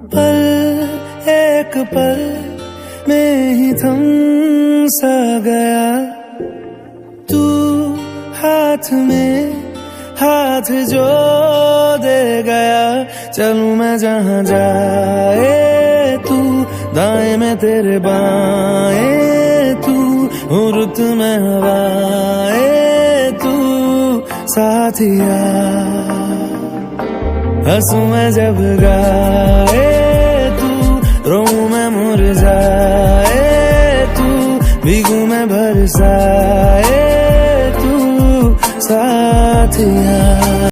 पल एक पल में ही थम सा गया, तू हाथ में हाथ जो दे गया। चलूं मैं जहां जाए तू, दाएं में तेरे बाएं तू, रुत में हवाएं तू साथिया। हंसूं मैं जब गाए